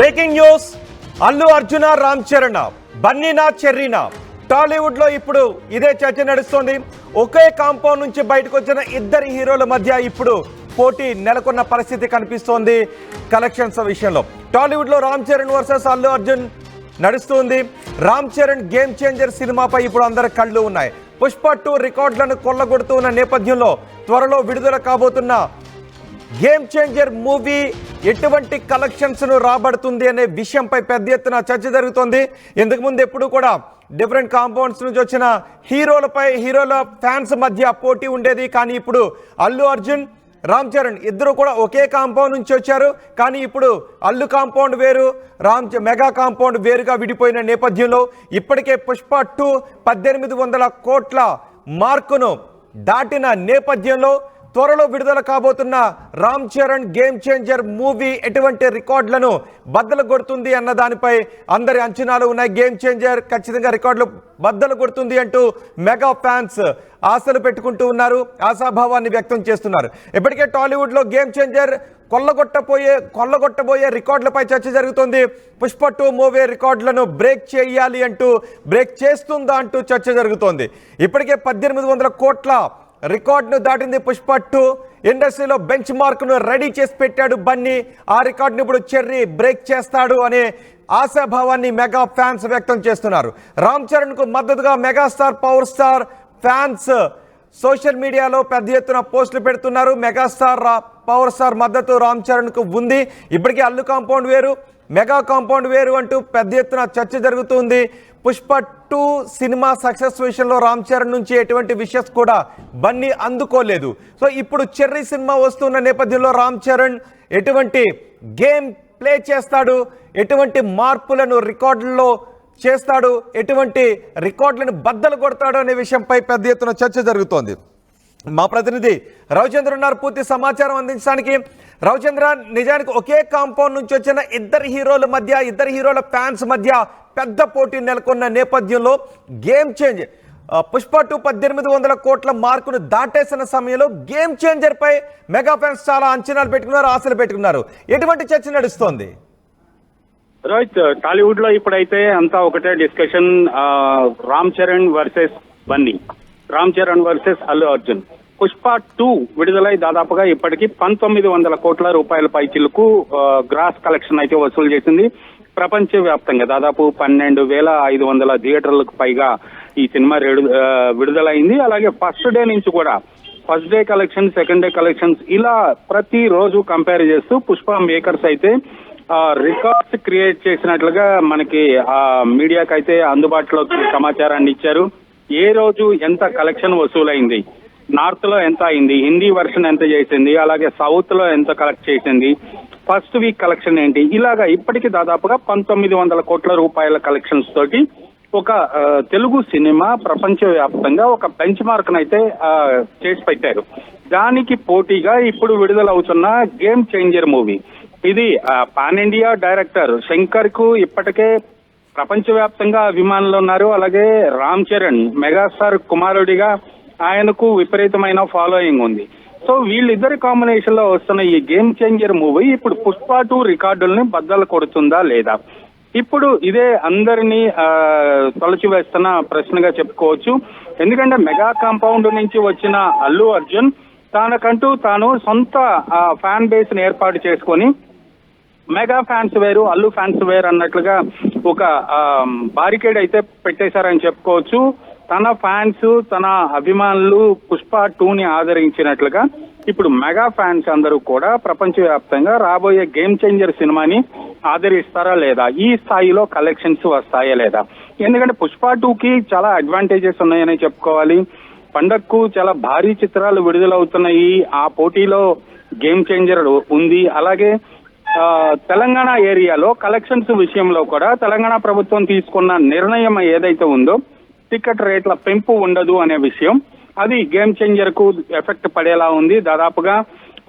Breaking news. Allu అర్జున రామ్ చరణ్ బన్నీనా చెర్రీనా టాలీవుడ్ లో ఇప్పుడు ఇదే చర్చ నడుస్తోంది. ఒకే కాంపౌండ్ నుంచి బయటకు వచ్చిన ఇద్దరి హీరోల మధ్య ఇప్పుడు పోటీ నెలకొన్న పరిస్థితి కనిపిస్తోంది. కలెక్షన్స్ విషయంలో టాలీవుడ్ లో రామ్ చరణ్ వర్సెస్ అల్లు అర్జున్ నడుస్తుంది. రామ్ చరణ్ గేమ్ చేంజర్ సినిమాపై ఇప్పుడు అందరి కళ్ళు ఉన్నాయి. పుష్ప 2 రికార్డులను కొల్లగొడుతున్న నేపథ్యంలో త్వరలో విడుదల కాబోతున్న గేమ్ చేంజర్ మూవీ ఎటువంటి కలెక్షన్స్ ను రాబడుతుంది అనే విషయంపై పెద్ద ఎత్తున చర్చ జరుగుతోంది. ఇంతకుముందు ఎప్పుడు కూడా డిఫరెంట్ కాంపౌండ్స్ నుంచి వచ్చిన హీరోల ఫ్యాన్స్ మధ్య పోటీ ఉండేది. కానీ ఇప్పుడు అల్లు అర్జున్ రామ్ చరణ్ ఇద్దరు కూడా ఒకే కాంపౌండ్ నుంచి వచ్చారు. కానీ ఇప్పుడు అల్లు కాంపౌండ్ వేరు, మెగా కాంపౌండ్ వేరుగా విడిపోయిన నేపథ్యంలో ఇప్పటికే పుష్ప 2 1800 కోట్ల మార్కును దాటిన నేపథ్యంలో త్వరలో విడుదల కాబోతున్న Ram Charan Game Changer movie ఎటువంటి రికార్డులను బద్దలు కొడుతుంది అన్న దానిపై అందరి అంచనాలు ఉన్నాయి. గేమ్ చేంజర్ ఖచ్చితంగా రికార్డులు బద్దలు కొడుతుంది అంటూ మెగా ఫ్యాన్స్ ఆశలు పెట్టుకుంటూ ఉన్నారు, ఆశాభావాన్ని వ్యక్తం చేస్తున్నారు. ఇప్పటికే టాలీవుడ్ లో గేమ్ చేంజర్ కొల్లగొట్టబోయే రికార్డులపై చర్చ జరుగుతోంది. పుష్ప 2 మూవీ రికార్డులను బ్రేక్ చేయాలి అంటూ, బ్రేక్ చేస్తుందా అంటూ చర్చ జరుగుతోంది. ఇప్పటికే 1800 కోట్ల రికార్డును దాటింది పుష్ప 2. ఇండస్ట్రీలో బెంచ్ మార్క్ను రెడీ చేసి పెట్టాడు బన్నీ. ఆ రికార్డును ఇప్పుడు చెర్రీ బ్రేక్ చేస్తాడు అనే ఆశాభావాన్ని మెగా ఫ్యాన్స్ వ్యక్తం చేస్తున్నారు. రామ్ చరణ్ కు మద్దతుగా megastar power star fans social మీడియాలో పెద్ద ఎత్తున పోస్టులు పెడుతున్నారు. మెగాస్టార్ పవర్ స్టార్ మద్దతు రామ్ చరణ్ కు ఉంది. ఇప్పటికే అల్లు కాంపౌండ్ వేరు, మెగా కాంపౌండ్ వేరు అంటూ పెద్ద ఎత్తున చర్చ జరుగుతుంది. పుష్ప 2 సినిమా సక్సెస్ విషయంలో రామ్ చరణ్ నుంచి ఎటువంటి విషయస్ కూడా బన్నీ అందుకోలేదు. సో ఇప్పుడు చెర్రీ సినిమా వస్తున్న నేపథ్యంలో రామ్ చరణ్ ఎటువంటి గేమ్ ప్లే చేస్తాడు, ఎటువంటి మార్పులను రికార్డుల్లో చేస్తాడు, ఎటువంటి రికార్డులను బద్దలు కొడతాడు అనే విషయంపై పెద్ద ఎత్తున చర్చ జరుగుతోంది. మా ప్రతినిధి రవిచంద్ర ఉన్నారు పూర్తి సమాచారం అందించడానికి. రవిచంద్ర, నిజానికి ఒకే కాంపౌండ్ నుంచి వచ్చిన ఇద్దరు హీరోల ఫ్యాన్స్ మధ్య పెద్ద పోటీ నెలకొన్న నేపథ్యంలో గేమ్ చేంజ్ పుష్ప 2 1800 కోట్ల మార్కును దాటేసిన సమయంలో గేమ్ చేంజర్ పై మెగా ఫ్యాన్స్ చాలా అంచనాలు పెట్టుకున్నారు, ఆశలు పెట్టుకున్నారు. ఎటువంటి చర్చ నడుస్తోంది? రైట్, టాలీవుడ్ లో ఇప్పుడైతే అంతా ఒకటే discussion. Ram Charan versus Bunny, Ram Charan versus Allu Arjun. Pushpa 2 విడుదలై దాదాపుగా ఇప్పటికీ 1900 కోట్ల రూపాయల పైచిలకు గ్రాస్ కలెక్షన్ అయితే వసూలు చేసింది. ప్రపంచ వ్యాప్తంగా దాదాపు 12,500 థియేటర్లకు పైగా ఈ సినిమా విడుదలైంది. అలాగే ఫస్ట్ డే నుంచి కూడా first day collection, second day collections ఇలా ప్రతి రోజు కంపేర్ చేస్తూ పుష్ప మేకర్స్ అయితే రికార్డ్స్ క్రియేట్ చేసినట్లుగా మనకి మీడియాకి అయితే అందుబాటులోకి సమాచారాన్ని ఇచ్చారు. ఏ రోజు ఎంత కలెక్షన్ వసూలైంది, నార్త్ లో ఎంత అయింది, హిందీ వర్షన్ ఎంత చేసింది, అలాగే సౌత్ లో ఎంత కలెక్ట్ చేసింది, ఫస్ట్ వీక్ కలెక్షన్ ఏంటి, ఇలాగా ఇప్పటికీ దాదాపుగా 1900 కోట్ల రూపాయల కలెక్షన్స్ తోటి ఒక తెలుగు సినిమా ప్రపంచ వ్యాప్తంగా ఒక బెంచ్ మార్క్ అయితే చేసి పెట్టారు. దానికి పోటీగా ఇప్పుడు విడుదలవుతున్న గేమ్ చేంజర్ మూవీ. ఇది పాన్ ఇండియా డైరెక్టర్ శంకర్ కు ఇప్పటికే ప్రపంచవ్యాప్తంగా అభిమానులు ఉన్నారు. అలాగే రామ్ చరణ్ మెగాస్టార్ కుమారుడిగా ఆయనకు విపరీతమైన ఫాలోయింగ్ ఉంది. సో వీళ్ళిద్దరి కాంబినేషన్ లో వస్తున్న ఈ గేమ్ చేంజర్ మూవీ ఇప్పుడు పుష్ప 2 రికార్డుల్ని బద్దలు కొడుతుందా లేదా? ఇప్పుడు ఇదే అందరినీ తొలచివేస్తున్న ప్రశ్నగా చెప్పుకోవచ్చు. ఎందుకంటే మెగా కాంపౌండ్ నుంచి వచ్చిన అల్లు అర్జున్ తనకంటూ తాను సొంత ఫ్యాన్ బేస్ ని ఏర్పాటు చేసుకొని మెగా ఫ్యాన్స్ వేరు, అల్లు ఫ్యాన్స్ వేరు అన్నట్లుగా ఒక బారికేడ్ అయితే పెట్టేశారని చెప్పుకోవచ్చు. తన ఫ్యాన్స్, తన అభిమానులు పుష్ప 2ని ఆదరించినట్లుగా ఇప్పుడు మెగా ఫ్యాన్స్ అందరూ కూడా ప్రపంచవ్యాప్తంగా రాబోయే గేమ్ చేంజర్ సినిమాని ఆదరిస్తారా లేదా, ఈ స్థాయిలో కలెక్షన్స్ వస్తాయా లేదా? ఎందుకంటే పుష్ప 2కి చాలా అడ్వాంటేజెస్ ఉన్నాయని చెప్పుకోవాలి. పండగకు చాలా భారీ చిత్రాలు విడుదలవుతున్నాయి. ఆ పోటీలో గేమ్ చేంజర్ ఉంది. అలాగే తెలంగాణ ఏరియాలో కలెక్షన్స్ విషయంలో కూడా తెలంగాణ ప్రభుత్వం తీసుకున్న నిర్ణయం ఏదైతే ఉందో టికెట్ రేట్ల పెంపు ఉండదు అనే విషయం, అది గేమ్ చేంజర్ కు ఎఫెక్ట్ పడేలా ఉంది. దాదాపుగా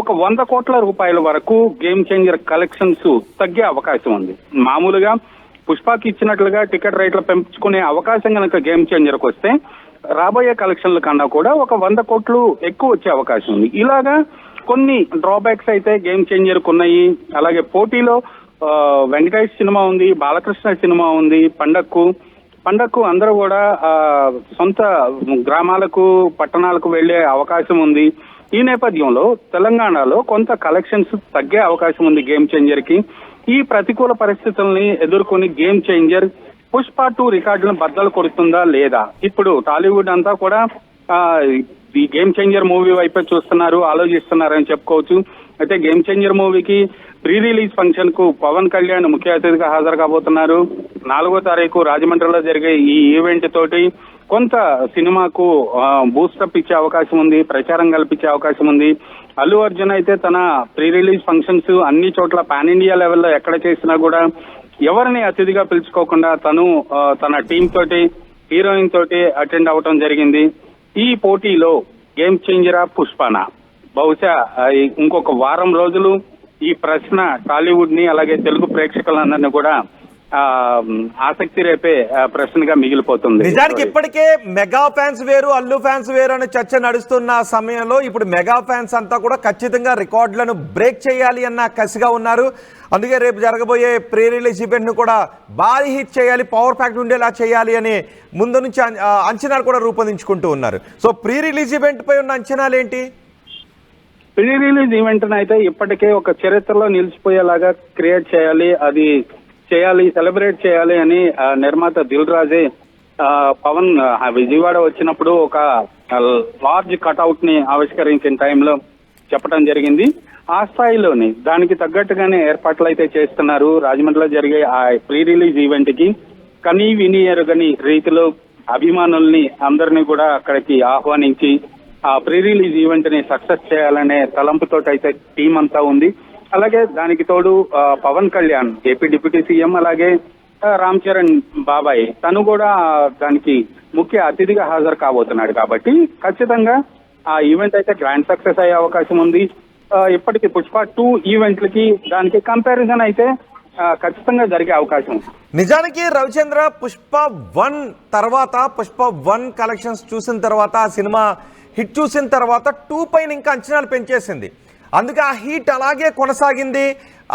ఒక 100 కోట్ల రూపాయల వరకు గేమ్ చేంజర్ కలెక్షన్స్ తగ్గే అవకాశం ఉంది. మామూలుగా పుష్పకి ఇచ్చినట్లుగా టికెట్ రేట్లు పెంచుకునే అవకాశం కనుక గేమ్ చేంజర్ కు వస్తే రాబోయే కలెక్షన్ల కన్నా కూడా ఒక 100 కోట్లు ఎక్కువ వచ్చే అవకాశం ఉంది. ఇలాగా కొన్ని డ్రాబ్యాక్స్ అయితే గేమ్ చేంజర్ కు ఉన్నాయి. అలాగే పోటీలో వెంకటేష్ సినిమా ఉంది, బాలకృష్ణ సినిమా ఉంది, పండక్కు అందరూ కూడా సొంత గ్రామాలకు పట్టణాలకు వెళ్లే అవకాశం ఉంది. ఈ నేపథ్యంలో తెలంగాణలో కొంత కలెక్షన్స్ తగ్గే అవకాశం ఉంది గేమ్ చేంజర్ కి. ఈ ప్రతికూల పరిస్థితుల్ని ఎదుర్కొని గేమ్ చేంజర్ పుష్ప 2 రికార్డులను బద్దలు కొడుతుందా లేదా? ఇప్పుడు టాలీవుడ్ అంతా కూడా ఈ గేమ్ చేంజర్ మూవీ వైపే చూస్తున్నారు, ఆలోచిస్తున్నారని చెప్పుకోవచ్చు. అయితే గేమ్ చేంజర్ మూవీకి ప్రీ రిలీజ్ ఫంక్షన్ కు పవన్ కళ్యాణ్ ముఖ్య అతిథిగా హాజరు కాబోతున్నారు. 4వ తారీఖు రాజమండ్రిలో జరిగే ఈ ఈవెంట్ తోటి కొంత సినిమాకు బూస్టప్ ఇచ్చే అవకాశం ఉంది, ప్రచారం కల్పించే అవకాశం ఉంది. అల్లు అర్జున్ అయితే తన ప్రీ రిలీజ్ ఫంక్షన్స్ అన్ని చోట్ల పాన్ ఇండియా లెవెల్లో ఎక్కడ చేసినా కూడా ఎవరిని అతిథిగా పిలుచుకోకుండా తను తన టీం తోటి, హీరోయిన్ తోటి అటెండ్ అవటం జరిగింది. ఈ పోటీలో గేమ్ చేంజరా పుష్పనా? బహుశా ఇంకొక వారం రోజులు ఈ ప్రశ్న టాలీవుడ్ ని అలాగే తెలుగు ప్రేక్షకులందరినీ కూడా ఆసక్తి రేపే ప్రశ్నగా మిగిలిపోతుంది. నిజానికి ఇప్పటికే మెగా ఫ్యాన్స్ వేరు, అల్లు ఫ్యాన్స్ వేరు అనే చర్చ నడుస్తున్న సమయంలో ఇప్పుడు మెగా ఫ్యాన్స్ అంతా కూడా ఖచ్చితంగా రికార్డులను బ్రేక్ చేయాలి అన్న కసిగా ఉన్నారు. అందుకే రేపు జరగబోయే ప్రీ రిలీజ్ ఈవెంట్ ను కూడా భారీ హిట్ చేయాలి, పవర్ ఫ్యాక్టర్ ఉండేలా చేయాలి అని ముందు నుంచి అంచనాలు కూడా రూపొందించుకుంటూ ఉన్నారు. సో ప్రీ రిలీజ్ ఈవెంట్ పై ఉన్న అంచనాలు ఏంటి? ప్రీ రిలీజ్ ఈవెంట్ అయితే ఇప్పటికే ఒక చరిత్రలో నిలిచిపోయేలాగా క్రియేట్ చేయాలి, అది చేయాలి, సెలబ్రేట్ చేయాలి అని నిర్మాత దిల్ రాజే పవన్ విజయవాడ వచ్చినప్పుడు ఒక లార్జ్ కట్అవుట్ ని ఆవిష్కరించిన టైంలో చెప్పడం జరిగింది. ఆ స్థాయిలోని దానికి తగ్గట్టుగానే ఏర్పాట్లు అయితే చేస్తున్నారు. రాజమండ్రిలో జరిగే ఆ ప్రీ రిలీజ్ ఈవెంట్ కి కనీ విని ఎరుగని రీతిలో అభిమానుల్ని అందరినీ కూడా అక్కడికి ఆహ్వానించి ఆ ప్రీ రిలీజ్ ఈవెంట్ ని సక్సెస్ చేయాలనే తలంపుతో అయితే టీం అంతా ఉంది. అలాగే దానికి తోడు Pawan Kalyan AP deputy CM, అలాగే రామ్ చరణ్ బాబాయ్ తను కూడా దానికి ముఖ్య అతిథిగా హాజరు కాబోతున్నాడు. కాబట్టి ఖచ్చితంగా ఆ ఈవెంట్ అయితే గ్రాండ్ సక్సెస్ అయ్యే అవకాశం ఉంది. ఇప్పటికి పుష్ప 2 ఈవెంట్లకి దానికి కంపారిజన్ అయితే ఖచ్చితంగా జరిగే అవకాశం. నిజానికి రవిచంద్ర పుష్ప 1 తర్వాత, పుష్ప 1 కలెక్షన్స్ చూసిన తర్వాత, ఆ సినిమా హిట్ చూసిన తర్వాత 2 పైన ఇంకా అంచనాలు పెంచేసింది. అందుకే ఆ హీట్ అలాగే కొనసాగింది.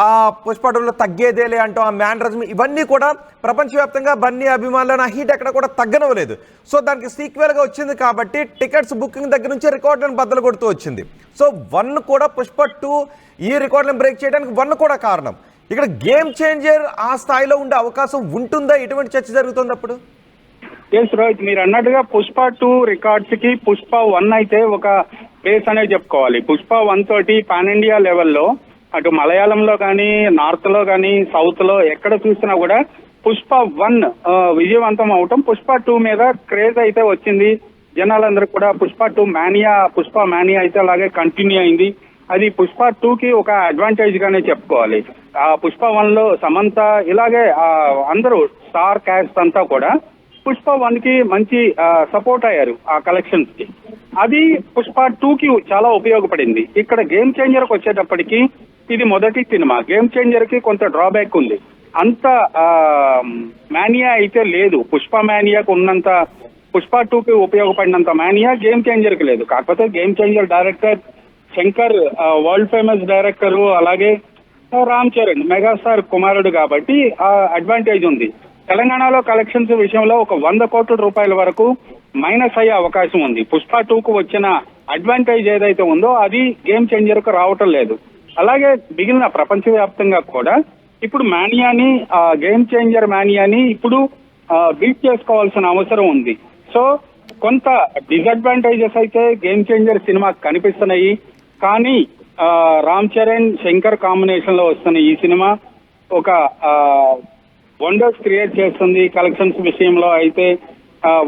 ఆ పుష్ప 2లో తగ్గేదేలే అంటూ ఆ మ్యానరిజం ఇవన్నీ కూడా ప్రపంచవ్యాప్తంగా బన్నీ అభిమానులను ఆ హీట్ ఎక్కడ కూడా తగ్గనవలేదు. సో దానికి సీక్వెల్గా వచ్చింది కాబట్టి టికెట్స్ బుకింగ్ దగ్గర నుంచి రికార్డులను బద్దలు కొడుతూ వచ్చింది. సో 1 కూడా పుష్ప 2 ఈ రికార్డులను బ్రేక్ చేయడానికి 1 కూడా కారణం. ఇక్కడ గేమ్ చేంజర్ ఆ స్థాయిలో ఉండే అవకాశం ఉంటుందా? ఎటువంటి చర్చ జరుగుతుంది అప్పుడు? రోహిత్, మీరు అన్నట్టుగా పుష్ప 2 రికార్డ్స్ కి పుష్ప 1 అయితే ఒక బేస్ అనేది చెప్పుకోవాలి. పుష్ప 1 తోటి పాన్ ఇండియా లెవెల్లో అటు మలయాళంలో కానీ, నార్త్ లో కానీ, సౌత్ లో ఎక్కడ చూసినా కూడా పుష్ప 1 విజయవంతం అవటం, పుష్ప 2 మీద క్రేజ్ అయితే వచ్చింది. జనాలందరూ కూడా పుష్ప 2 పుష్ప మానియా అయితే అలాగే కంటిన్యూ అయింది. అది పుష్ప 2 కి ఒక అడ్వాంటేజ్ గానే చెప్పుకోవాలి. ఆ పుష్ప 1 లో సమంత ఇలాగే అందరూ స్టార్ క్యాస్ట్ అంతా కూడా పుష్ప 1 కి మంచి సపోర్ట్ అయ్యారు ఆ కలెక్షన్స్ కి. అది పుష్ప 2 కి చాలా ఉపయోగపడింది. ఇక్కడ గేమ్ చేంజర్ కి వచ్చేటప్పటికి ఇది మొదటి సినిమా. గేమ్ చేంజర్ కి కొంత డ్రాబ్యాక్ ఉంది. అంత మానియా అయితే లేదు. పుష్ప మానియాకు ఉన్నంత పుష్ప 2 కి ఉపయోగపడినంత మానియా గేమ్ చేంజర్ కి లేదు. కాకపోతే game changer director Shankar world famous director, అలాగే రామ్ చరణ్ మెగాస్టార్ కుమారుడు కాబట్టి ఆ అడ్వాంటేజ్ ఉంది. తెలంగాణలో కలెక్షన్స్ విషయంలో ఒక 100 కోట్ల రూపాయల వరకు మైనస్ అయ్యే అవకాశం ఉంది. పుష్ప 2 కు వచ్చిన అడ్వాంటేజ్ ఏదైతే ఉందో అది గేమ్ చేంజర్ కు రావటం లేదు. అలాగే మిగిలిన ప్రపంచవ్యాప్తంగా కూడా ఇప్పుడు మానియాని, గేమ్ చేంజర్ మానియాని ఇప్పుడు బీట్ చేసుకోవాల్సిన అవసరం ఉంది. సో కొంత డిసడ్వాంటేజెస్ అయితే గేమ్ చేంజర్ సినిమా కనిపిస్తున్నాయి. కానీ రామ్ చరణ్ శంకర్ కాంబినేషన్ లో వస్తున్న ఈ సినిమా ఒక వండర్స్ క్రియేట్ చేస్తుంది. కలెక్షన్స్ విషయంలో అయితే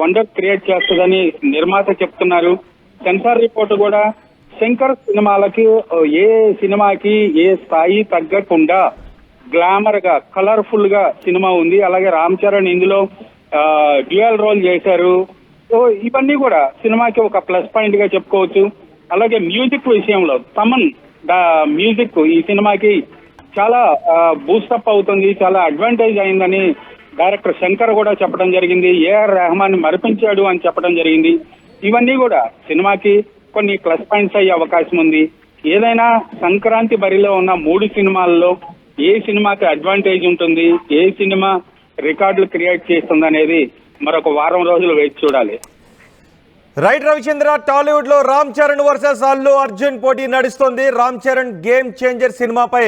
వండర్స్ క్రియేట్ చేస్తుందని నిర్మాత చెప్తున్నారు. సెన్సార్ రిపోర్ట్ కూడా శంకర్ సినిమాలకి ఏ సినిమాకి ఏ స్థాయి తగ్గకుండా గ్లామర్ గా, కలర్ఫుల్ గా సినిమా ఉంది. అలాగే రామ్ చరణ్ ఇందులో డ్యూయల్ రోల్ చేశారు. సో ఇవన్నీ కూడా సినిమాకి ఒక ప్లస్ పాయింట్ గా చెప్పుకోవచ్చు. అలాగే మ్యూజిక్ విషయంలో తమన్ మ్యూజిక్ ఈ సినిమాకి చాలా బూస్టప్ అవుతుంది, చాలా అడ్వాంటేజ్ అయిందని డైరెక్టర్ శంకర్ కూడా చెప్పడం జరిగింది. ఏఆర్ రెహమాన్ మరిపించాడు అని చెప్పడం జరిగింది. ఇవన్నీ కూడా సినిమాకి కొన్ని ప్లస్ పాయింట్స్ అయ్యే అవకాశం ఉంది. ఏదైనా సంక్రాంతి బరిలో ఉన్న 3 సినిమాల్లో ఏ సినిమాకి అడ్వాంటేజ్ ఉంటుంది, ఏ సినిమా రికార్డులు క్రియేట్ చేస్తుంది అనేది మరొక వారం రోజులు వేచి చూడాలి. రైట్ రవిచంద్ర, టాలీవుడ్ లో రామ్ చరణ్ వర్సెస్ అల్లు అర్జున్ పోటీ నడుస్తుంది. రామ్ చరణ్ గేమ్ చేంజర్ సినిమాపై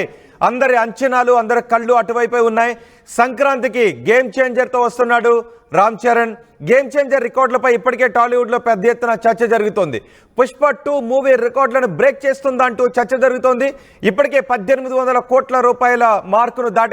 అందరి అంచనాలు, అందరి కళ్ళు అటువైపే ఉన్నాయి. సంక్రాంతికి గేమ్ చేంజర్ తో వస్తున్నాడు రామ్ చరణ్. గేమ్ చేంజర్ రికార్డులపై ఇప్పటికే టాలీవుడ్ లో పెద్ద ఎత్తున చర్చ జరుగుతోంది. పుష్ప 2 మూవీ రికార్డులను బ్రేక్ చేస్తుందంటూ చర్చ జరుగుతోంది. ఇప్పటికే 1800 కోట్ల రూపాయల మార్కును దాటే